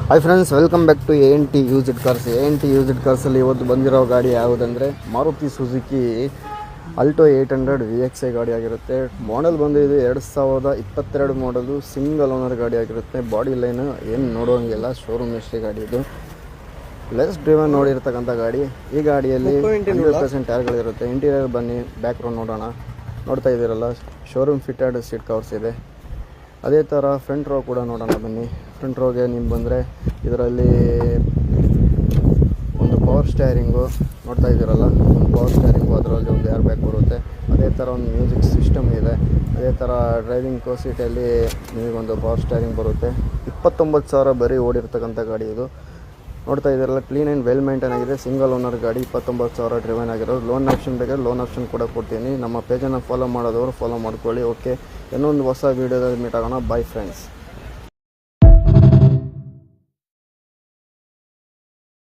Hi friends, welcome back to ANT used cars. ANT used ಕಾರ್ಸಲ್ಲಿ ಇವತ್ತು ಬಂದಿರೋ ಗಾಡಿ ಯಾವುದಂದರೆ ಮಾರುತಿ ಸುಜುಕಿ ಅಲ್ಟೋ 800 VXI ಗಾಡಿ ಆಗಿರುತ್ತೆ. ಮಾಡೆಲ್ ಬಂದು ಇದು 2022 ಮಾಡಲು ಸಿಂಗಲ್ ಓನರ್ ಗಾಡಿ ಆಗಿರುತ್ತೆ. ಬಾಡಿ ಲೈನ್ ಏನು ನೋಡುವಂಗಿಲ್ಲ, ಶೋರೂಮ್ ಎಷ್ಟೇ ಗಾಡಿ ಇದು. ಲೆಸ್ ಡ್ರಿವನ್ ನೋಡಿರ್ತಕ್ಕಂಥ ಗಾಡಿ. ಈ ಗಾಡಿಯಲ್ಲಿ 100% ಟೈರ್ಗಳಿರುತ್ತೆ. ಇಂಟೀರಿಯರ್ ಬನ್ನಿ, ಬ್ಯಾಕ್ ರೋಡ್ ನೋಡ್ತಾ ಇದ್ದೀರಲ್ಲ, ಶೋರೂಮ್ ಫಿಟೆಡ್ ಸೀಟ್ ಕವರ್ಸ್ ಇದೆ. ಅದೇ ಥರ ಫ್ರಂಟ್ ರೋ ಕೂಡ ನೋಡೋಣ ಬನ್ನಿ. ಫ್ರಂಟ್ ರೋಗೆ ನೀವು ಬಂದರೆ ಇದರಲ್ಲಿ ಒಂದು ಪವರ್ ಸ್ಟೇರಿಂಗು ನೋಡ್ತಾ ಇದ್ದೀರಲ್ಲ, ಒಂದು ಪವರ್ ಸ್ಟೇರಿಂಗು, ಅದರಲ್ಲಿ ಒಂದು ಏರ್ ಬ್ಯಾಗ್ ಬರುತ್ತೆ. ಅದೇ ಥರ ಒಂದು ಮ್ಯೂಸಿಕ್ ಸಿಸ್ಟಮ್ ಇದೆ. ಅದೇ ಥರ ಡ್ರೈವಿಂಗ್ ಸೀಟಲ್ಲಿ ನಿಮಗೊಂದು ಪವರ್ ಸ್ಟೇರಿಂಗ್ ಬರುತ್ತೆ. 29,000 ಬರೀ ಓಡಿರ್ತಕ್ಕಂಥ ಗಾಡಿ ಇದು. ನೋಡ್ತಾ ಇದ್ದೀರಲ್ಲ, ಕ್ಲೀನ್ ಆ್ಯಂಡ್ ವೆಲ್ ಮೇಂಟೈನ್ ಆಗಿದೆ. ಸಿಂಗಲ್ ಓನರ್ ಗಾಡಿ, 29,000 ಡ್ರಿವನ್ ಆಗಿರೋದು. ಲೋನ್ ಆಪ್ಷನ್ ಬೇಕಾದ್ರೆ ಲೋನ್ ಆಪ್ಷನ್ ಕೂಡ ಕೊಡ್ತೀನಿ. ನಮ್ಮ ಪೇಜನ್ನು ಫಾಲೋ ಮಾಡೋದವರು ಫಾಲೋ ಮಾಡ್ಕೊಳ್ಳಿ. ಓಕೆ, ಇನ್ನೊಂದು ಹೊಸ ವೀಡಿಯೋದಲ್ಲಿ ಮೀಟ್ ಆಗೋಣ. By friends.